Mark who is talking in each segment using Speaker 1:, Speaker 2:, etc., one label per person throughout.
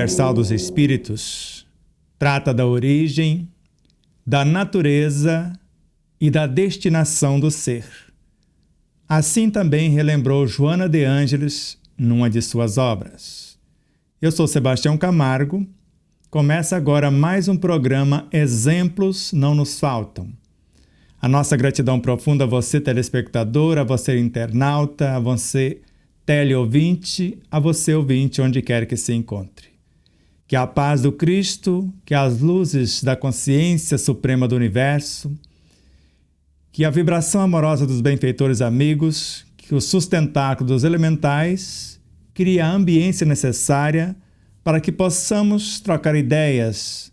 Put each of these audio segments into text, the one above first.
Speaker 1: universal dos espíritos trata da origem, da natureza e da destinação do ser. Assim também relembrou Joana de Ângeles numa de suas obras. Eu sou Sebastião Camargo. Começa agora mais um programa Exemplos Não Nos Faltam. A nossa gratidão profunda a você, telespectador, a você, internauta, a você, teleouvinte, a você, ouvinte, onde quer que se encontre. Que a paz do Cristo, que as luzes da consciência suprema do universo, que a vibração amorosa dos benfeitores amigos, que o sustentáculo dos elementais crie a ambiência necessária para que possamos trocar ideias,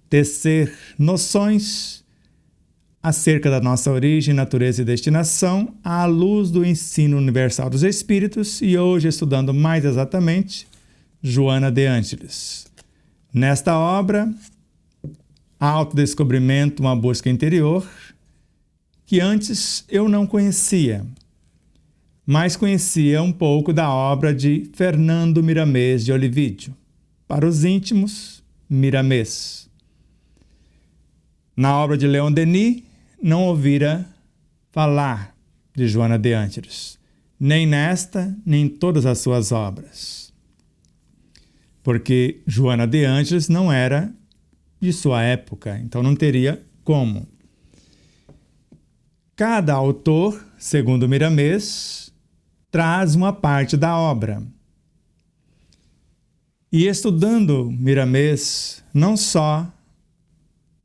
Speaker 1: tecer noções acerca da nossa origem, natureza e destinação à luz do ensino universal dos espíritos e hoje estudando mais exatamente Joana de Ângeles. Nesta obra, Autodescobrimento, uma busca interior, que antes eu não conhecia, mas conhecia um pouco da obra de Fernando Miramês de Olivídio. Para os íntimos, Miramês. Na obra de Leon Denis, não ouvira falar de Joana de Ângeles, nem nesta, nem em todas as suas obras. Porque Joana de Ângeles não era de sua época, então não teria como. Cada autor, segundo Miramês, traz uma parte da obra. E estudando Miramês, não só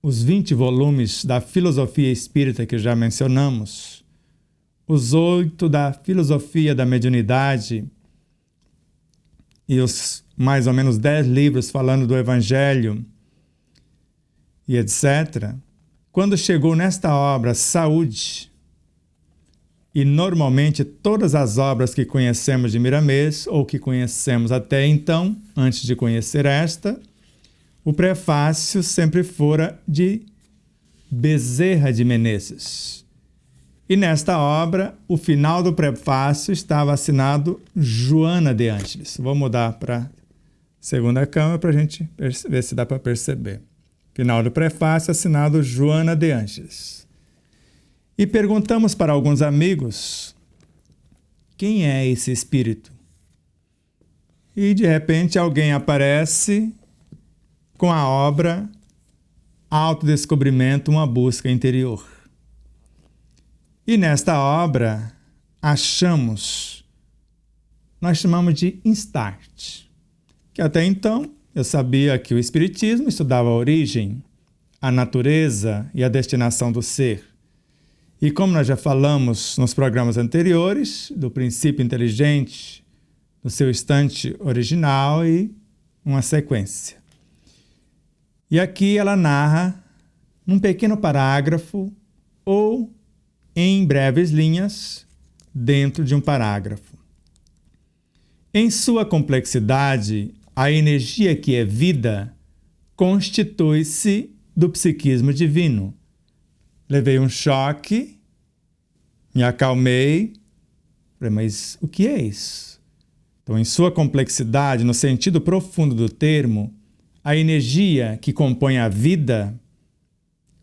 Speaker 1: os 20 volumes da filosofia espírita que já mencionamos, os 8 da filosofia da mediunidade e os mais ou menos 10 livros falando do Evangelho e etc., quando chegou nesta obra Saúde, e normalmente todas as obras que conhecemos de Miramês, ou que conhecemos até então, antes de conhecer esta, o prefácio sempre fora de Bezerra de Menezes. E nesta obra, o final do prefácio estava assinado Joana de Ângeles. Vou mudar para a segunda câmera para a gente ver se dá para perceber. Final do prefácio assinado Joana de Ângeles. E perguntamos para alguns amigos, quem é esse espírito? E de repente alguém aparece com a obra Autodescobrimento, uma busca interior. E nesta obra nós chamamos de Instart, que até então eu sabia que o Espiritismo estudava a origem, a natureza e a destinação do ser. E como nós já falamos nos programas anteriores, do princípio inteligente, do seu instante original e uma sequência. E aqui ela narra, num pequeno parágrafo, ou em breves linhas, dentro de um parágrafo. Em sua complexidade, a energia que é vida constitui-se do psiquismo divino. Levei um choque, me acalmei, falei, mas o que é isso? Então, em sua complexidade, no sentido profundo do termo, a energia que compõe a vida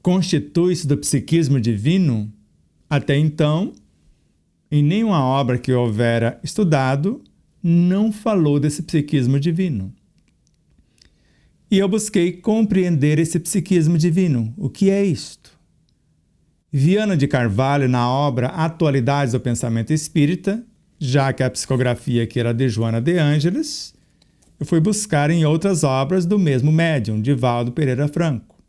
Speaker 1: constitui-se do psiquismo divino. Até então, em nenhuma obra que eu houvera estudado, não falou desse psiquismo divino. E eu busquei compreender esse psiquismo divino. O que é isto? Viana de Carvalho, na obra Atualidades do Pensamento Espírita, já que a psicografia aqui era de Joana de Ângeles, eu fui buscar em outras obras do mesmo médium, Divaldo Pereira Franco.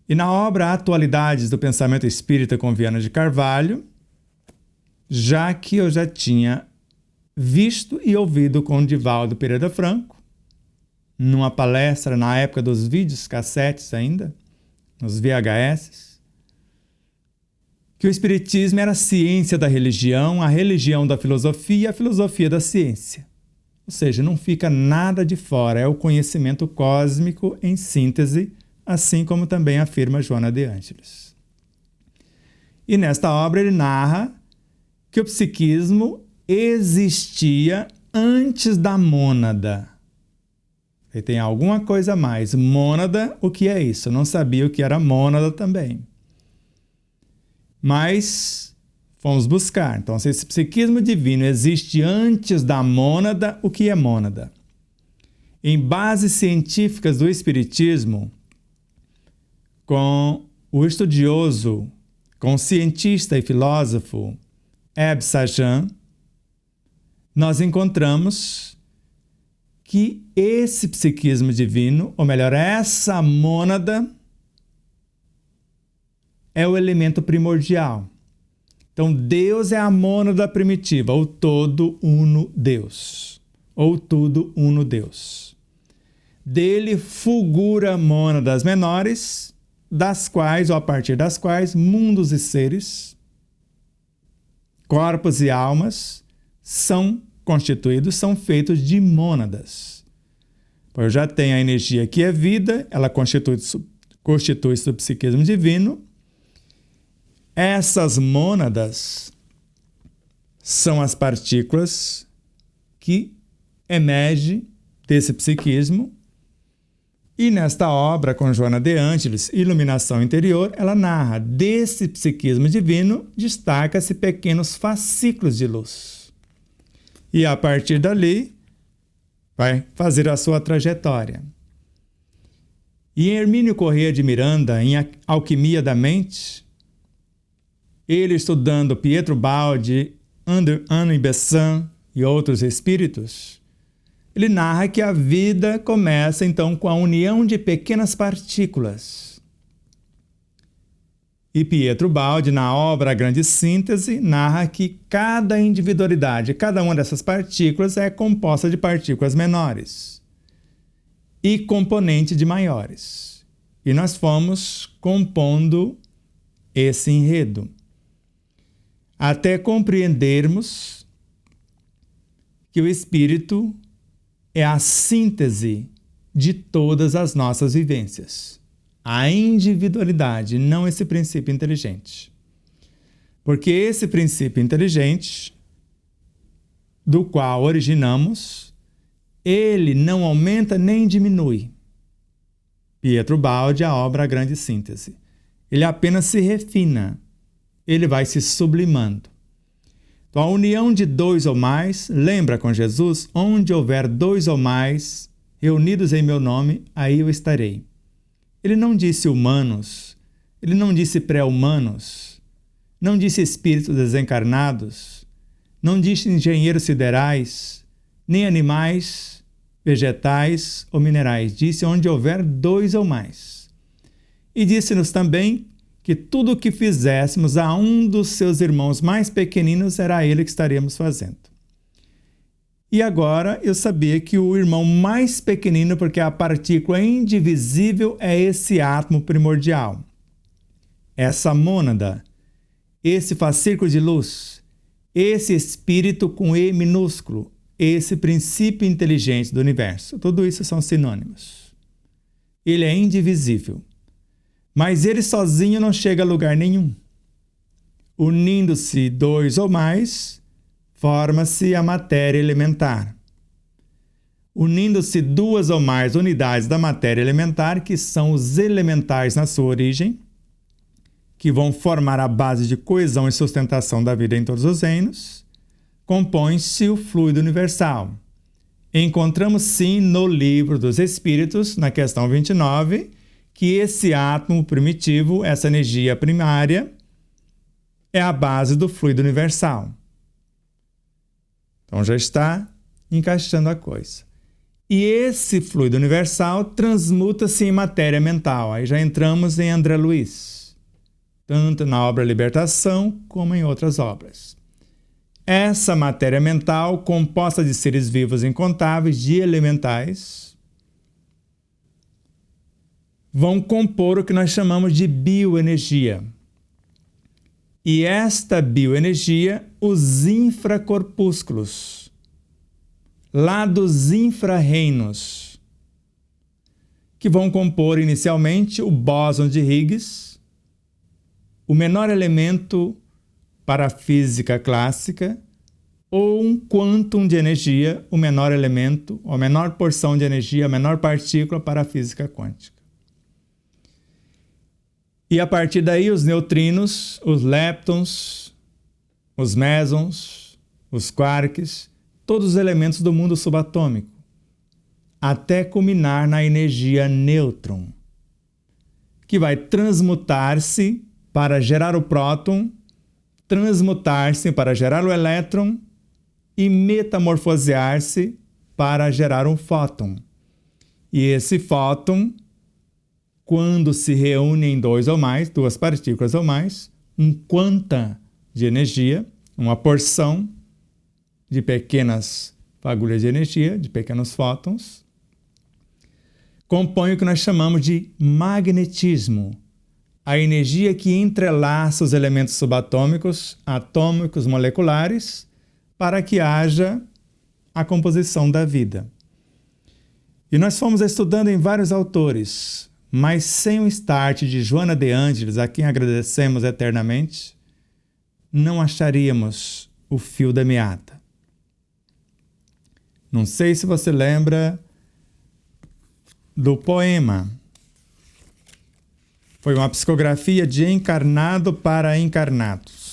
Speaker 1: E na obra Atualidades do Pensamento Espírita com Viana de Carvalho, já que eu já tinha visto e ouvido com Divaldo Pereira Franco, numa palestra na época dos vídeos cassetes ainda, nos VHS, que o Espiritismo era a ciência da religião, a religião da filosofia e a filosofia da ciência. Ou seja, não fica nada de fora, é o conhecimento cósmico em síntese, assim como também afirma Joana de Ângeles. E nesta obra ele narra que o psiquismo existia antes da mônada. Aí tem alguma coisa a mais. Mônada, o que é isso? Eu não sabia o que era mônada também. Mas fomos buscar. Então, se esse psiquismo divino existe antes da mônada, o que é mônada? Em bases científicas do Espiritismo, com o estudioso, com o cientista e filósofo Eb Sajjan, nós encontramos que esse psiquismo divino, ou melhor, essa mônada, é o elemento primordial. Então, Deus é a mônada primitiva, o todo uno Deus, ou tudo uno Deus. Dele fulgura mônadas menores, das quais, ou a partir das quais, mundos e seres, corpos e almas, são constituídos, são feitos de mônadas. Eu já tenho a energia que é vida, ela constitui-se do psiquismo divino. Essas mônadas são as partículas que emergem desse psiquismo. E nesta obra, com Joana de Ângeles, Iluminação Interior, ela narra, desse psiquismo divino, destaca-se pequenos fascículos de luz. E a partir dali, vai fazer a sua trajetória. E em Hermínio Corrêa de Miranda, em Alquimia da Mente, ele estudando Pietro Baldi, Anne Besant e outros espíritos, ele narra que a vida começa então com a união de pequenas partículas. E Pietro Baldi, na obra A Grande Síntese, narra que cada individualidade, cada uma dessas partículas é composta de partículas menores e componente de maiores. E nós fomos compondo esse enredo, até compreendermos que o espírito é a síntese de todas as nossas vivências. A individualidade, não esse princípio inteligente. Porque esse princípio inteligente, do qual originamos, ele não aumenta nem diminui. Pietro Baldi, a obra A Grande Síntese. Ele apenas se refina. Ele vai se sublimando. Então, a união de dois ou mais, lembra com Jesus, onde houver dois ou mais reunidos em meu nome, aí eu estarei. Ele não disse humanos, ele não disse pré-humanos, não disse espíritos desencarnados, não disse engenheiros siderais, nem animais, vegetais ou minerais. Disse onde houver dois ou mais. E disse-nos também que tudo o que fizéssemos a um dos seus irmãos mais pequeninos era ele que estaríamos fazendo. E agora eu sabia que o irmão mais pequenino, porque a partícula indivisível é esse átomo primordial. Essa mônada, esse fascículo de luz, esse espírito com E minúsculo, esse princípio inteligente do universo. Tudo isso são sinônimos. Ele é indivisível. Mas ele sozinho não chega a lugar nenhum. Unindo-se dois ou mais, forma-se a matéria elementar. Unindo-se duas ou mais unidades da matéria elementar, que são os elementais na sua origem, que vão formar a base de coesão e sustentação da vida em todos os reinos, compõe-se o fluido universal. Encontramos sim no Livro dos Espíritos, na questão 29, que esse átomo primitivo, essa energia primária, é a base do fluido universal. Então já está encaixando a coisa. E esse fluido universal transmuta-se em matéria mental. Aí já entramos em André Luiz, tanto na obra Libertação como em outras obras. Essa matéria mental, composta de seres vivos incontáveis, de elementais, vão compor o que nós chamamos de bioenergia. E esta bioenergia, os infracorpúsculos, lá dos infra-reinos, que vão compor inicialmente o bóson de Higgs, o menor elemento para a física clássica, ou um quantum de energia, o menor elemento, a menor porção de energia, a menor partícula para a física quântica. E a partir daí os neutrinos, os leptons, os mesons, os quarks, todos os elementos do mundo subatômico, até culminar na energia nêutron, que vai transmutar-se para gerar o próton, transmutar-se para gerar o elétron e metamorfosear-se para gerar um fóton. E esse fóton, quando se reúnem dois ou mais, duas partículas ou mais, um quanta de energia, uma porção de pequenas fagulhas de energia, de pequenos fótons, compõe o que nós chamamos de magnetismo, a energia que entrelaça os elementos subatômicos, atômicos, moleculares, para que haja a composição da vida. E nós fomos estudando em vários autores, mas sem o start de Joana de Ângeles, a quem agradecemos eternamente, não acharíamos o fio da meada. Não sei se você lembra do poema. Foi uma psicografia de encarnado para encarnados.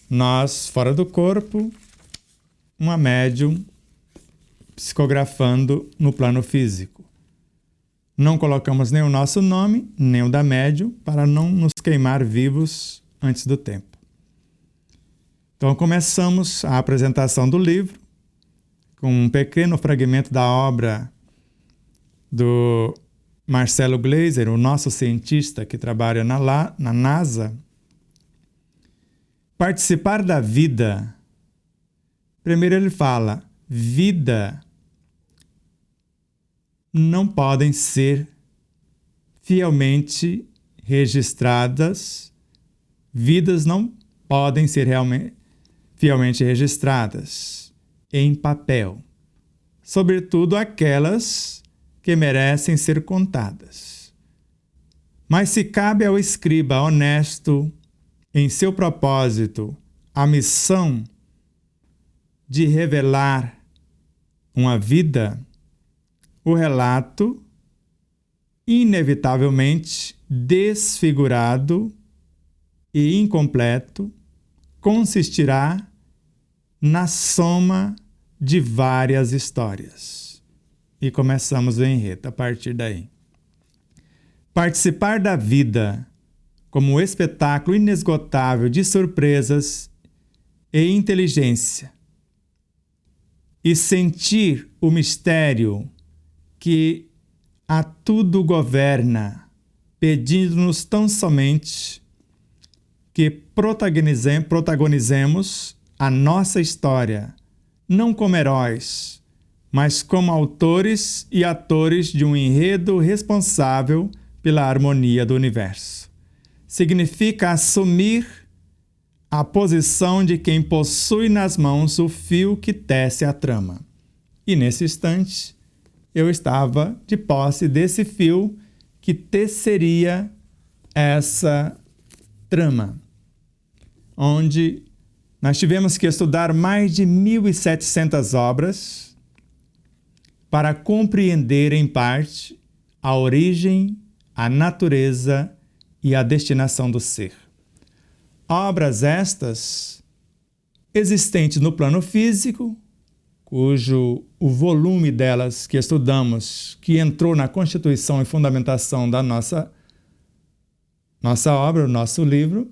Speaker 1: Nós, fora do corpo, uma médium psicografando no plano físico. Não colocamos nem o nosso nome, nem o da médium, para não nos queimar vivos antes do tempo. Então começamos a apresentação do livro com um pequeno fragmento da obra do Marcelo Gleiser, o nosso cientista que trabalha na NASA. Participar da vida. Primeiro ele fala, vida não podem ser fielmente registradas, vidas não podem ser fielmente registradas em papel, sobretudo aquelas que merecem ser contadas. Mas se cabe ao escriba honesto, em seu propósito, a missão de revelar uma vida, o relato, inevitavelmente desfigurado e incompleto, consistirá na soma de várias histórias. E começamos o enredo a partir daí. Participar da vida como espetáculo inesgotável de surpresas e inteligência e sentir o mistério que a tudo governa, pedindo-nos tão somente que protagonizemos a nossa história, não como heróis, mas como autores e atores de um enredo responsável pela harmonia do universo. Significa assumir a posição de quem possui nas mãos o fio que tece a trama. E nesse instante, eu estava de posse desse fio que teceria essa trama, onde nós tivemos que estudar mais de 1.700 obras para compreender em parte a origem, a natureza e a destinação do ser. Obras estas existentes no plano físico, cujo o volume delas que estudamos, que entrou na constituição e fundamentação da nossa obra, o nosso livro,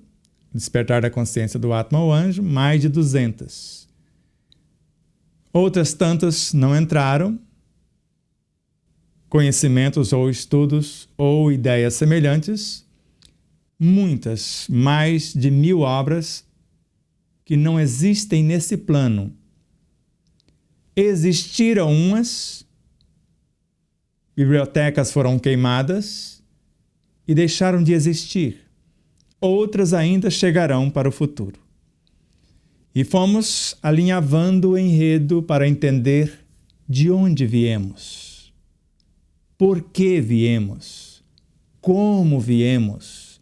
Speaker 1: Despertar da Consciência do Atma ao Anjo, mais de 200. Outras tantas não entraram, conhecimentos ou estudos ou ideias semelhantes, muitas, mais de 1.000 obras que não existem nesse plano. Existiram umas, bibliotecas foram queimadas e deixaram de existir. Outras ainda chegarão para o futuro. E fomos alinhavando o enredo para entender de onde viemos. Por que viemos? Como viemos?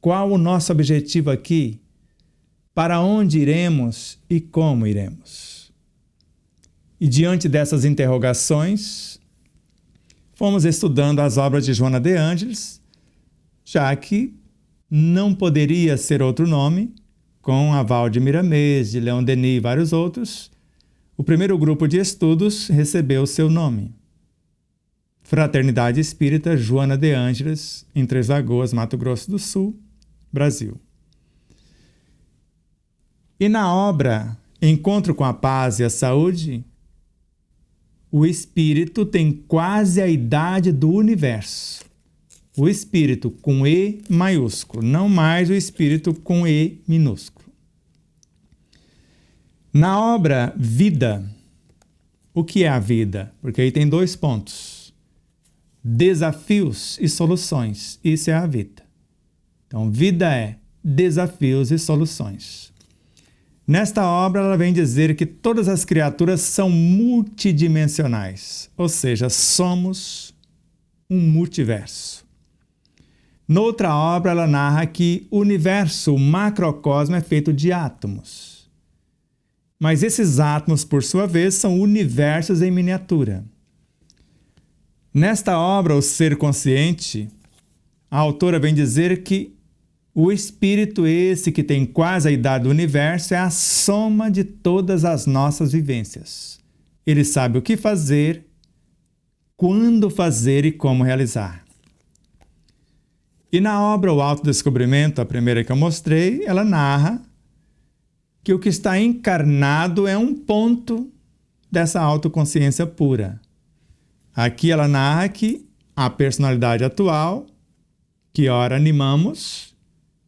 Speaker 1: Qual o nosso objetivo aqui? Para onde iremos e como iremos? E diante dessas interrogações, fomos estudando as obras de Joana de Ângeles, já que não poderia ser outro nome, com aval de Miramês, de Leon Denis e vários outros. O primeiro grupo de estudos recebeu seu nome. Fraternidade Espírita Joana de Ângeles, em Três Lagoas, Mato Grosso do Sul, Brasil. E na obra Encontro com a Paz e a Saúde, o espírito tem quase a idade do universo. O espírito com E maiúsculo, não mais o espírito com E minúsculo. Na obra Vida, o que é a vida? Porque aí tem 2 pontos. Desafios e soluções. Isso é a vida. Então, vida é desafios e soluções. Nesta obra, ela vem dizer que todas as criaturas são multidimensionais, ou seja, somos um multiverso. Noutra obra, ela narra que o universo, o macrocosmo, é feito de átomos. Mas esses átomos, por sua vez, são universos em miniatura. Nesta obra, O Ser Consciente, a autora vem dizer que o espírito, esse que tem quase a idade do universo, é a soma de todas as nossas vivências. Ele sabe o que fazer, quando fazer e como realizar. E na obra O Autodescobrimento, a primeira que eu mostrei, ela narra que o que está encarnado é um ponto dessa autoconsciência pura. Aqui ela narra que a personalidade atual, que ora animamos,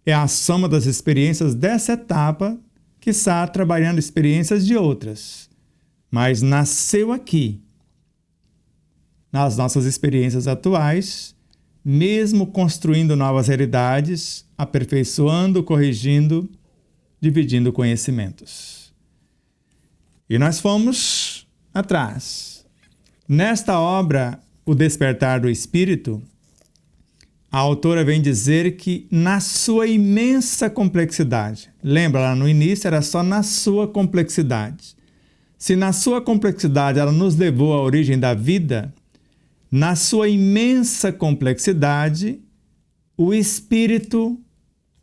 Speaker 1: é a soma das experiências dessa etapa que está trabalhando experiências de outras, mas nasceu aqui, nas nossas experiências atuais, mesmo construindo novas realidades, aperfeiçoando, corrigindo, dividindo conhecimentos. E nós fomos atrás. Nesta obra, O Despertar do Espírito, a autora vem dizer que na sua imensa complexidade, lembra lá no início era só na sua complexidade. Se na sua complexidade ela nos levou à origem da vida, na sua imensa complexidade, o espírito,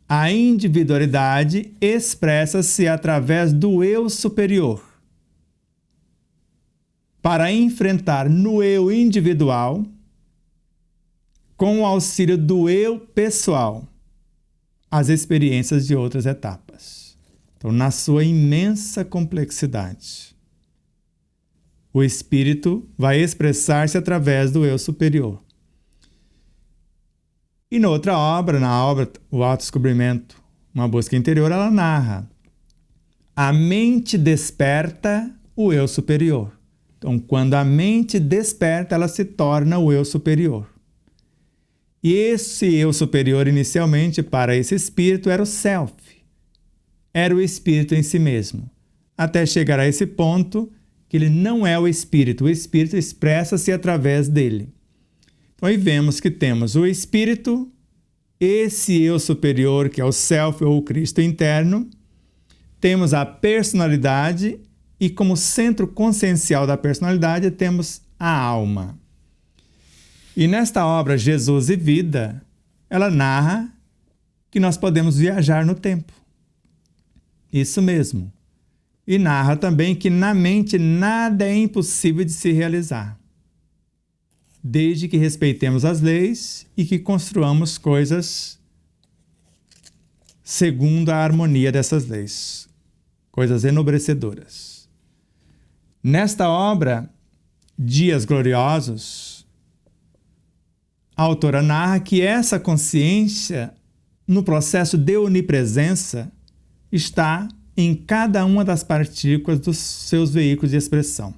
Speaker 1: a individualidade, expressa-se através do eu superior. Para enfrentar no eu individual, com o auxílio do eu pessoal, as experiências de outras etapas. Então, na sua imensa complexidade, o espírito vai expressar-se através do eu superior. E na outra obra, na obra O Autodescobrimento, Uma Busca Interior, ela narra: a mente desperta o eu superior. Então, quando a mente desperta, ela se torna o eu superior. E esse eu superior, inicialmente, para esse espírito, era o self. Era o espírito em si mesmo. Até chegar a esse ponto que ele não é o espírito expressa-se através dele. Então, aí vemos que temos o espírito, esse eu superior, que é o self ou o Cristo interno. Temos a personalidade e, como centro consciencial da personalidade, temos a alma. E nesta obra, Jesus e Vida, ela narra que nós podemos viajar no tempo. Isso mesmo. E narra também que na mente nada é impossível de se realizar, desde que respeitemos as leis e que construamos coisas segundo a harmonia dessas leis, coisas enobrecedoras. Nesta obra, Dias Gloriosos, a autora narra que essa consciência, no processo de onipresença, está em cada uma das partículas dos seus veículos de expressão,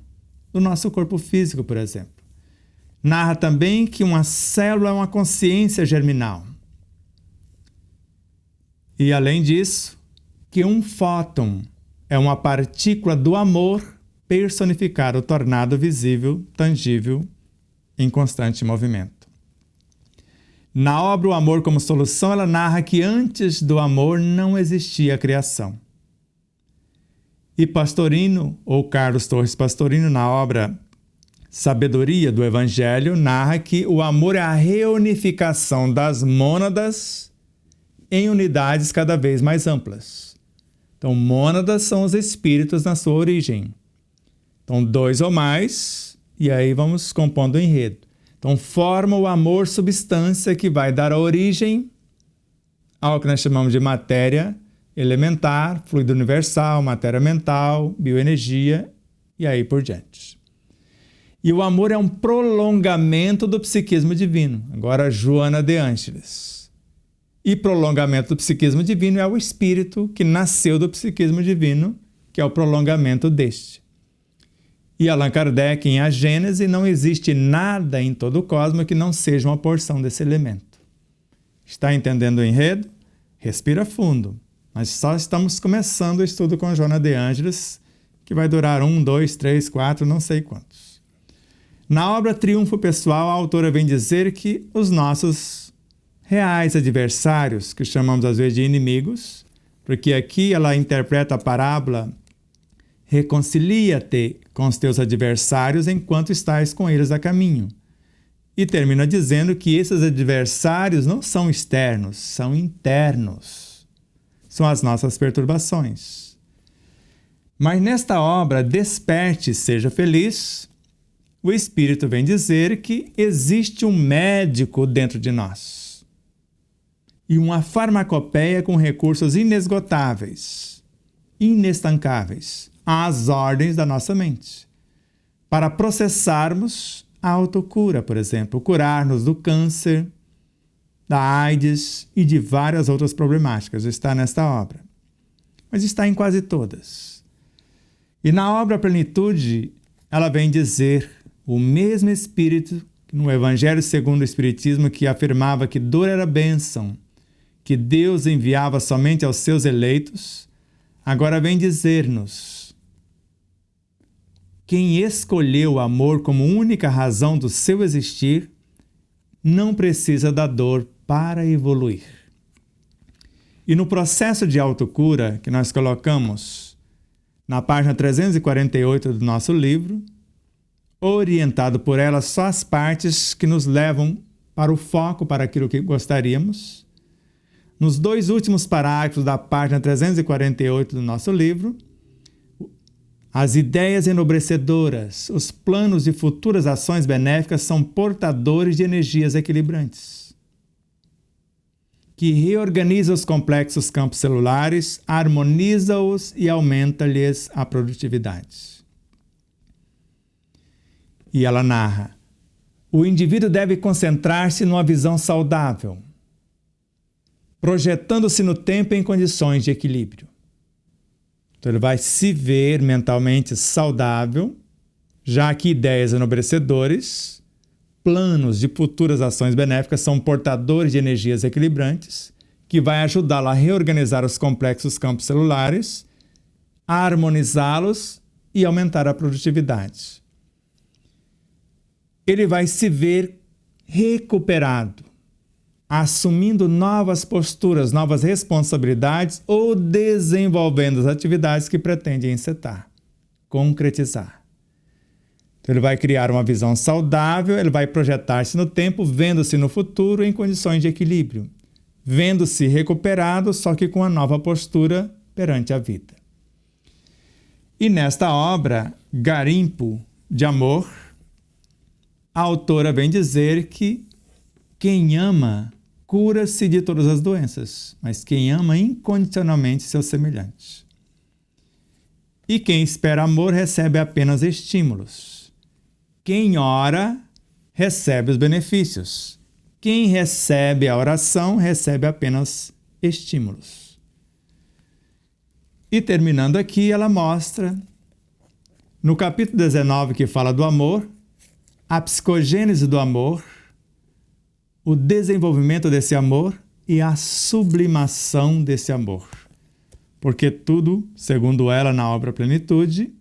Speaker 1: do nosso corpo físico, por exemplo. Narra também que uma célula é uma consciência germinal. E, além disso, que um fóton é uma partícula do amor personificado, tornado visível, tangível, em constante movimento. Na obra O Amor como Solução, ela narra que antes do amor não existia a criação. E Pastorino, ou Carlos Torres Pastorino, na obra Sabedoria do Evangelho, narra que o amor é a reunificação das mônadas em unidades cada vez mais amplas. Então, mônadas são os espíritos na sua origem. Então, 2 ou mais, e aí vamos compondo o enredo. Então, forma o amor substância que vai dar origem ao que nós chamamos de matéria elementar, fluido universal, matéria mental, bioenergia e aí por diante. E o amor é um prolongamento do psiquismo divino. Agora, Joana de Ângeles. E prolongamento do psiquismo divino é o espírito que nasceu do psiquismo divino, que é o prolongamento deste. E Allan Kardec, em A Gênese, não existe nada em todo o cosmos que não seja uma porção desse elemento. Está entendendo o enredo? Respira fundo. Nós só estamos começando o estudo com Joana de Ângeles, que vai durar 1, 2, 3, 4, não sei quantos. Na obra Triunfo Pessoal, a autora vem dizer que os nossos reais adversários, que chamamos às vezes de inimigos, porque aqui ela interpreta a parábola reconcilia-te com os teus adversários enquanto estás com eles a caminho. E termina dizendo que esses adversários não são externos, são internos. São as nossas perturbações. Mas nesta obra, Desperte, Seja Feliz, o Espírito vem dizer que existe um médico dentro de nós. E uma farmacopeia com recursos inesgotáveis, inestancáveis, às ordens da nossa mente, para processarmos a autocura, por exemplo, curar-nos do câncer, da AIDS e de várias outras problemáticas. Está nesta obra. Mas está em quase todas. E na obra Plenitude, ela vem dizer o mesmo Espírito, no Evangelho segundo o Espiritismo, que afirmava que dor era bênção, que Deus enviava somente aos seus eleitos, agora vem dizer-nos: quem escolheu o amor como única razão do seu existir, não precisa da dor para evoluir. E no processo de autocura que nós colocamos na página 348 do nosso livro, orientado por ela só as partes que nos levam para o foco, para aquilo que gostaríamos, nos 2 últimos parágrafos da página 348 do nosso livro, as ideias enobrecedoras, os planos de futuras ações benéficas são portadores de energias equilibrantes, que reorganiza os complexos campos celulares, harmoniza-os e aumenta-lhes a produtividade. E ela narra: o indivíduo deve concentrar-se numa visão saudável, projetando-se no tempo em condições de equilíbrio. Então ele vai se ver mentalmente saudável, já que ideias enobrecedoras, planos de futuras ações benéficas são portadores de energias equilibrantes, que vai ajudá-lo a reorganizar os complexos campos celulares, a harmonizá-los e aumentar a produtividade. Ele vai se ver recuperado, assumindo novas posturas, novas responsabilidades ou desenvolvendo as atividades que pretende encetar, concretizar. Então ele vai criar uma visão saudável, ele vai projetar-se no tempo, vendo-se no futuro em condições de equilíbrio, vendo-se recuperado, só que com uma nova postura perante a vida. E nesta obra, Garimpo de Amor, a autora vem dizer que quem ama cura-se de todas as doenças, mas quem ama incondicionalmente seu semelhante. E quem espera amor recebe apenas estímulos. Quem ora recebe os benefícios. Quem recebe a oração recebe apenas estímulos. E terminando aqui, ela mostra, no capítulo 19, que fala do amor, a psicogênese do amor, o desenvolvimento desse amor e a sublimação desse amor. Porque tudo, segundo ela na obra Plenitude,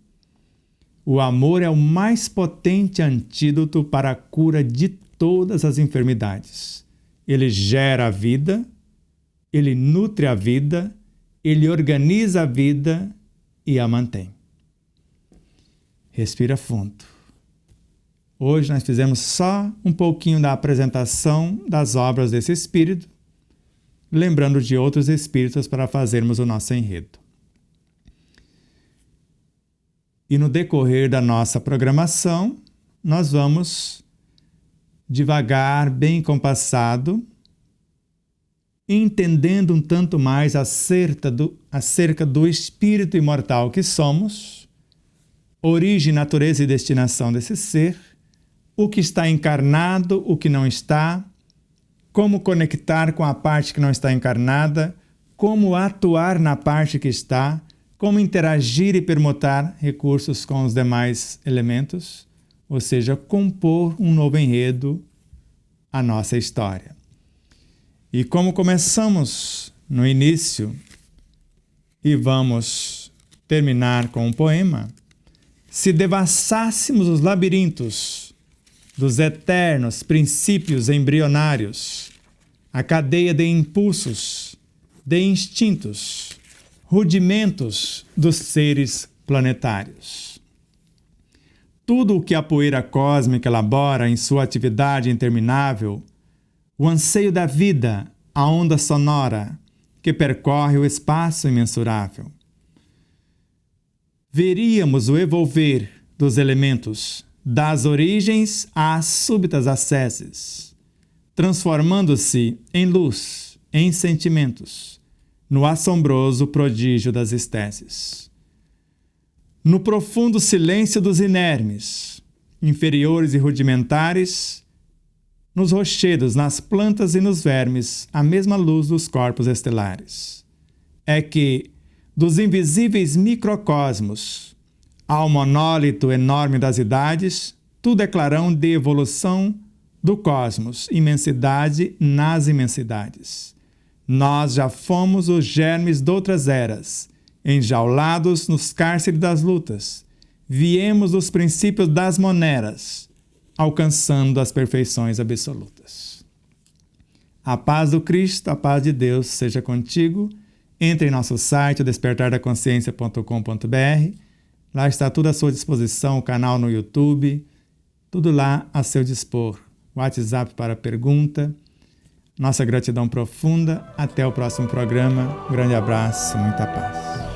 Speaker 1: o amor é o mais potente antídoto para a cura de todas as enfermidades. Ele gera a vida, ele nutre a vida, ele organiza a vida e a mantém. Respira fundo. Hoje nós fizemos só um pouquinho da apresentação das obras desse Espírito, lembrando de outros Espíritos para fazermos o nosso enredo. E no decorrer da nossa programação, nós vamos devagar, bem compassado, entendendo um tanto mais acerca do espírito imortal que somos, origem, natureza e destinação desse ser, o que está encarnado, o que não está, como conectar com a parte que não está encarnada, como atuar na parte que está, como interagir e permutar recursos com os demais elementos, ou seja, compor um novo enredo à nossa história. E como começamos no início e vamos terminar com um poema, se devassássemos os labirintos dos eternos princípios embrionários, a cadeia de impulsos, de instintos, rudimentos dos seres planetários. Tudo o que a poeira cósmica elabora em sua atividade interminável, o anseio da vida, a onda sonora que percorre o espaço imensurável. Veríamos o evolver dos elementos, das origens às súbitas acesses, transformando-se em luz, em sentimentos, no assombroso prodígio das estécies. No profundo silêncio dos inermes, inferiores e rudimentares, nos rochedos, nas plantas e nos vermes, a mesma luz dos corpos estelares. É que, dos invisíveis microcosmos ao monólito enorme das idades, tudo é clarão de evolução do cosmos, imensidade nas imensidades. Nós já fomos os germes de outras eras, enjaulados nos cárceres das lutas. Viemos dos princípios das moneras, alcançando as perfeições absolutas. A paz do Cristo, a paz de Deus seja contigo. Entre em nosso site, despertardaconsciência.com.br. Lá está tudo à sua disposição, o canal no YouTube, tudo lá a seu dispor. WhatsApp para pergunta. Nossa gratidão profunda. Até o próximo programa. Um grande abraço, muita paz.